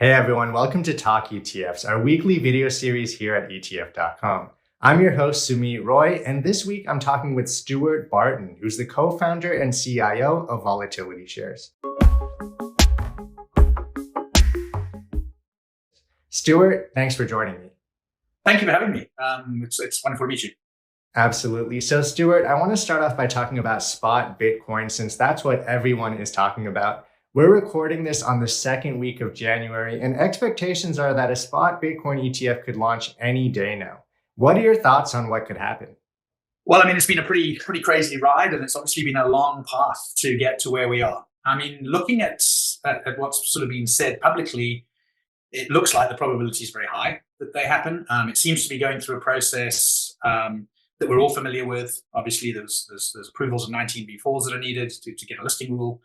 Hey everyone, welcome to Talk ETFs, our weekly video series here at ETF.com. I'm your host, Sumit Roy, and this week I'm talking with Stuart Barton, who's the co-founder and CIO of Volatility Shares. Stuart, thanks for joining me. Thank you for having me. It's wonderful to meet you. Absolutely. So Stuart, I want to start off by talking about spot Bitcoin, since that's what everyone is talking about. We're recording this on the second week of January, and expectations are that a spot Bitcoin ETF could launch any day now. What are your thoughts on what could happen? Well, I mean, it's been a pretty crazy ride, and it's obviously been a long path to get to where we are. I mean, looking at what's sort of been said publicly, it looks like the probability is very high that they happen. It seems to be going through a process that we're all familiar with. Obviously, there's approvals of 19b4s that are needed to get a listing rule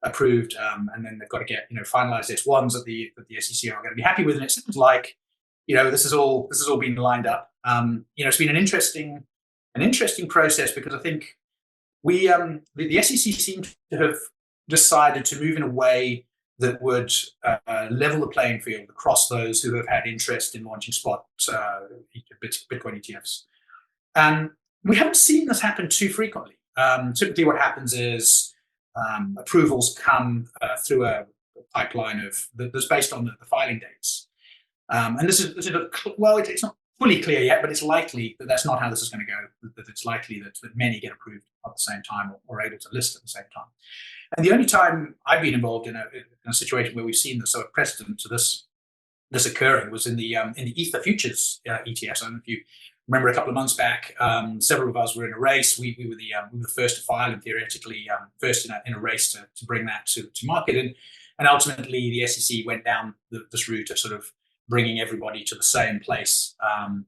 approved, and then they've got to get finalized S1s that the SEC are going to be happy with. And it seems like this is all being lined up. It's been an interesting process, because I think the SEC seemed to have decided to move in a way that would level the playing field across those who have had interest in launching spot Bitcoin ETFs. And we haven't seen this happen too frequently. Typically what happens is approvals come through a pipeline that's based on the filing dates. And this is it's not fully clear yet, but it's likely that that's not how this is going to go, that it's likely that many get approved at the same time or able to list at the same time. And the only time I've been involved in a situation where we've seen the sort of precedent to this occurring was in the Ether futures ETFs. I don't know if you remember a couple of months back, several of us were in a race. We were the first to file, and theoretically first in a race to bring that to market. And ultimately the SEC went down this route of sort of bringing everybody to the same place,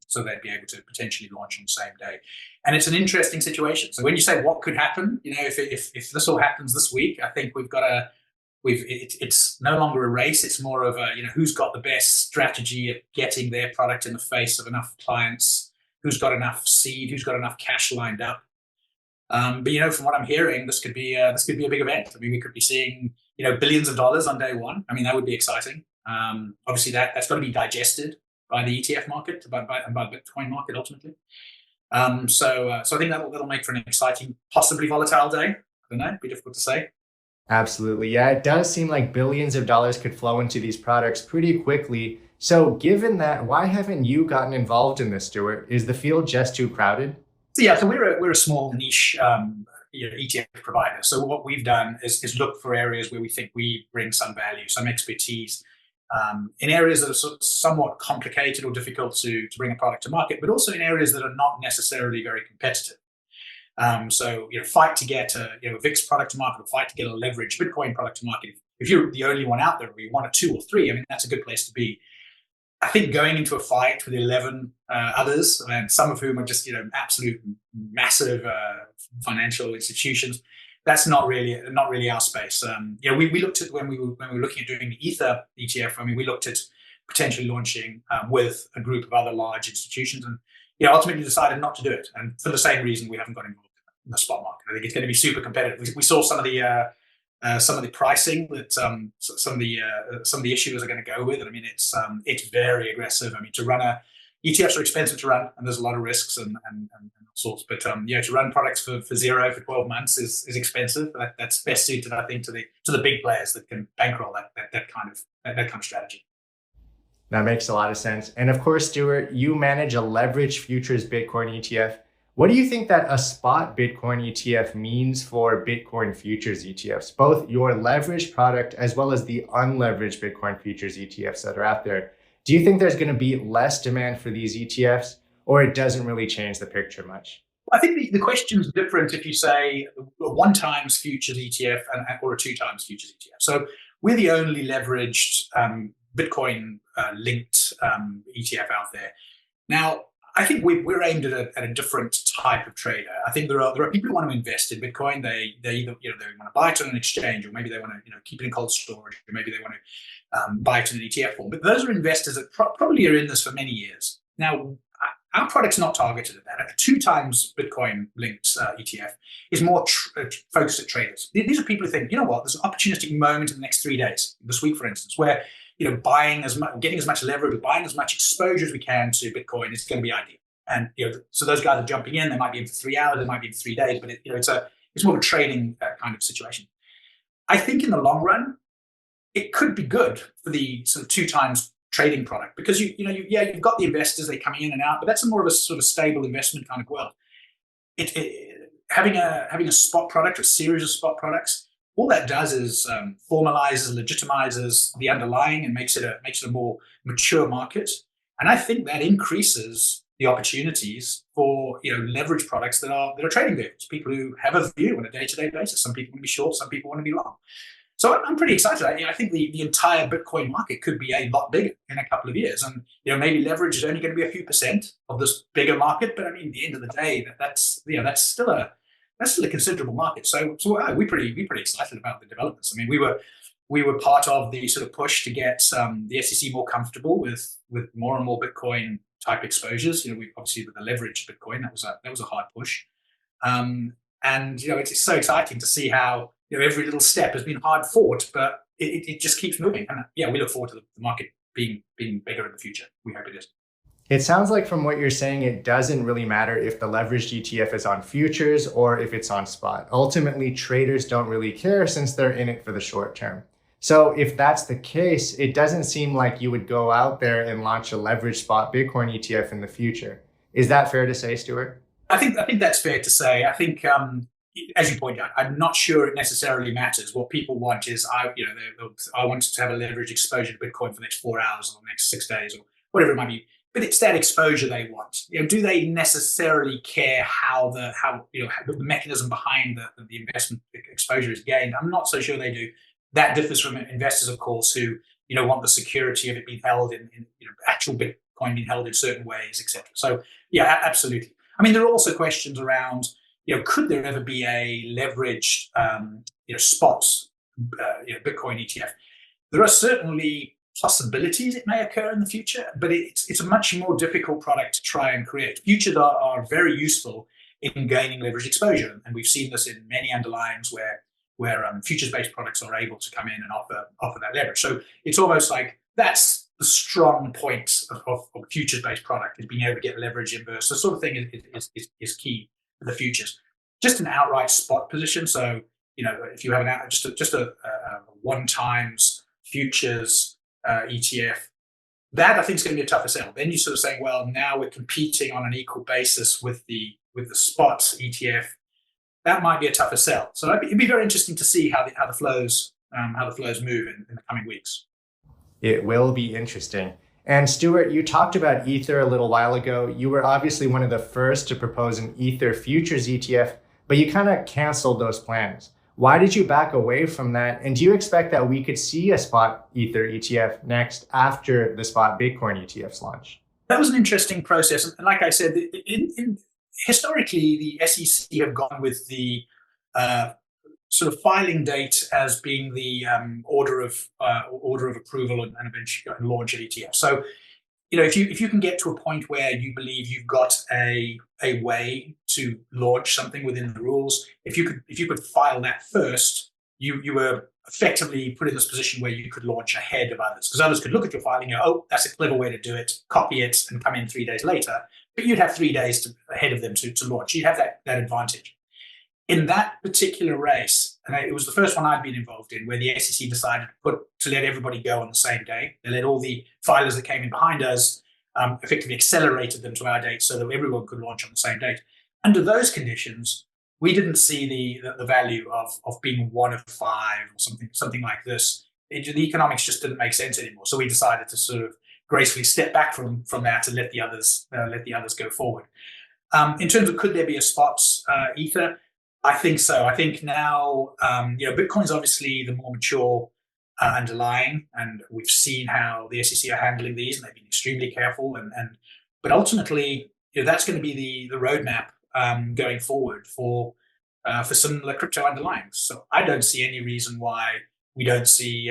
so they'd be able to potentially launch on the same day. And it's an interesting situation. So when you say what could happen, if this all happens this week, I think it's no longer a race. It's more of a who's got the best strategy at getting their product in the face of enough clients, who's got enough seed, who's got enough cash lined up. But from what I'm hearing, this could be a big event. I mean, we could be seeing billions of dollars on day one. I mean, that would be exciting. Obviously, that's got to be digested by the ETF market, by the Bitcoin market ultimately. So I think that'll make for an exciting, possibly volatile day. I don't know, it'd be difficult to say. Absolutely. Yeah, it does seem like billions of dollars could flow into these products pretty quickly. So given that, why haven't you gotten involved in this, Stuart? Is the field just too crowded? So we're a small niche ETF provider. So what we've done is look for areas where we think we bring some value, some expertise, in areas that are somewhat complicated or difficult to bring a product to market, but also in areas that are not necessarily very competitive. So fight to get a VIX product to market, or fight to get a leveraged Bitcoin product to market. If you're the only one out there, or you one or two or three, I mean, that's a good place to be. I think going into a fight with 11 others, and some of whom are just absolute massive financial institutions, that's not really our space. We looked at when we were looking at doing the Ether ETF. I mean, we looked at potentially launching with a group of other large institutions, and ultimately decided not to do it. And for the same reason, we haven't got involved in the spot market. I think it's going to be super competitive. We saw some of the pricing that some of the issuers are going to go with. And I mean, it's very aggressive. I mean, ETFs are expensive to run, and there's a lot of risks and all sorts. But to run products for zero for 12 months is expensive. That's best suited, I think, to the big players that can bankroll that kind of strategy. That makes a lot of sense. And of course, Stuart, you manage a leveraged futures Bitcoin ETF. What do you think that a spot Bitcoin ETF means for Bitcoin futures ETFs, both your leveraged product as well as the unleveraged Bitcoin futures ETFs that are out there? Do you think there's going to be less demand for these ETFs, or it doesn't really change the picture much? I think the question is different if you say a 1 times futures ETF or a 2 times futures ETF. So we're the only leveraged Bitcoin linked ETF out there. Now, I think we're aimed at a different type of trader. I think there are people who want to invest in Bitcoin. They either they want to buy it on an exchange, or maybe they want to keep it in cold storage, or maybe they want to buy it in an ETF form. But those are investors that probably are in this for many years. Now, our product's not targeted at that. A 2 times Bitcoin linked ETF is more focused at traders. These are people who think, there's an opportunistic moment in the next 3 days, this week, for instance, where buying as much, getting as much leverage, buying as much exposure as we can to Bitcoin is going to be ideal. And so those guys are jumping in. They might be in for 3 hours, they might be in for 3 days, but it's more of a trading kind of situation. I think in the long run, it could be good for the sort of 2 times trading product, because you've got the investors, they coming in and out, but that's more of a sort of stable investment kind of world. Having a spot product, a series of spot products, all that does is formalizes, legitimizes the underlying and makes it a more mature market. And I think that increases the opportunities for leverage products that are trading vehicles. People who have a view on a day-to-day basis. Some people want to be short, some people want to be long. So I'm pretty excited. I think the entire Bitcoin market could be a lot bigger in a couple of years, and maybe leverage is only going to be a few percent of this bigger market. But I mean, at the end of the day, that's still a considerable market. So we're pretty excited about the developments. I mean, we were part of the sort of push to get the SEC more comfortable with more and more Bitcoin type exposures. We obviously, with the leveraged Bitcoin, that was a hard push. And it's so exciting to see how every little step has been hard fought, but it just keeps moving. And we look forward to the market being bigger in the future. We hope it is. It sounds like from what you're saying, it doesn't really matter if the leveraged ETF is on futures or if it's on spot. Ultimately, traders don't really care since they're in it for the short term. So if that's the case, it doesn't seem like you would go out there and launch a leveraged spot Bitcoin ETF in the future. Is that fair to say, Stuart? I think that's fair to say. I think, as you point out, I'm not sure it necessarily matters. What people want is, I want to have a leverage exposure to Bitcoin for the next 4 hours or the next 6 days or whatever it might be. But it's that exposure they want. Do they necessarily care how the mechanism behind the investment exposure is gained? I'm not so sure they do. That differs from investors, of course, who want the security of it being held in actual Bitcoin being held in certain ways, etc. So yeah, absolutely. I mean, there are also questions around, could there ever be a leveraged, spots, Bitcoin ETF? There are certainly possibilities it may occur in the future, but it's a much more difficult product to try and create. Futures are very useful in gaining leverage exposure, and we've seen this in many underlyings where futures-based products are able to come in and offer that leverage. So it's almost like that's the strong point of a futures-based product, is being able to get leverage inverse. The sort of thing is key for the futures. Just an outright spot position. So if you have just a one times futures ETF, that I think is going to be a tougher sell. Then you're sort of saying, well, now we're competing on an equal basis with the spot ETF. That might be a tougher sell. So it'd be very interesting to see how the flows move in the coming weeks. It will be interesting. And Stuart, you talked about Ether a little while ago. You were obviously one of the first to propose an Ether futures ETF, but you kind of canceled those plans. Why did you back away from that? And do you expect that we could see a spot Ether ETF next after the spot Bitcoin ETFs launch? That was an interesting process. And like I said, historically, the SEC have gone with the sort of filing date as being the order of approval and eventually launch an ETF. So, if you can get to a point where you believe you've got a way to launch something within the rules, if you could file that first, you were effectively put in this position where you could launch ahead of others, because others could look at your filing and go, oh, that's a clever way to do it, copy it, and come in 3 days later. But you'd have 3 days ahead of them to launch. You'd have that advantage. In that particular race, and it was the first one I'd been involved in, where the SEC decided to let everybody go on the same day. They let all the filers that came in behind us effectively accelerated them to our date so that everyone could launch on the same date. Under those conditions, we didn't see the value of being one of 5 or something like this. The economics just didn't make sense anymore. So we decided to sort of gracefully step back from that and let the others go forward. In terms of could there be a spots Ether? I think so. I think now, Bitcoin's obviously the more mature underlying, and we've seen how the SEC are handling these, and they've been extremely careful. But ultimately, that's going to be the roadmap going forward for similar crypto underlyings. So I don't see any reason why we don't see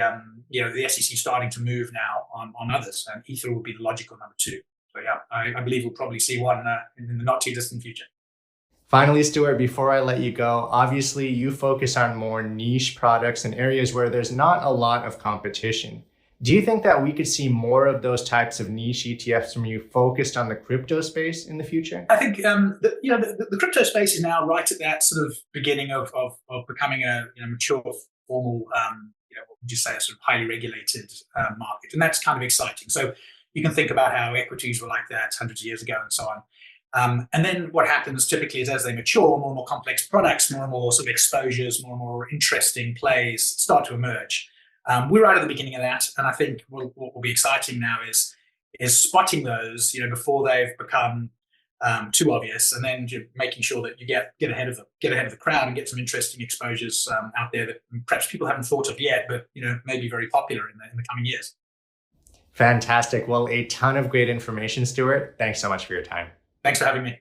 the SEC starting to move now on others, and Ether will be the logical number 2. So yeah, I believe we'll probably see one in the not too distant future. Finally, Stuart, before I let you go, obviously you focus on more niche products and areas where there's not a lot of competition. Do you think that we could see more of those types of niche ETFs from you focused on the crypto space in the future? I think the crypto space is now right at that sort of beginning of becoming a mature, formal, what would you say, a sort of highly regulated market, and that's kind of exciting. So you can think about how equities were like that hundreds of years ago, and so on. And then what happens typically is as they mature, more and more complex products, more and more sort of exposures, more and more interesting plays start to emerge. We're right at the beginning of that, and I think what will be exciting now is spotting those, before they've become too obvious, and then making sure that you get ahead of the crowd and get some interesting exposures out there that perhaps people haven't thought of yet, but may be very popular in the coming years. Fantastic. Well, a ton of great information, Stuart. Thanks so much for your time. Thanks for having me.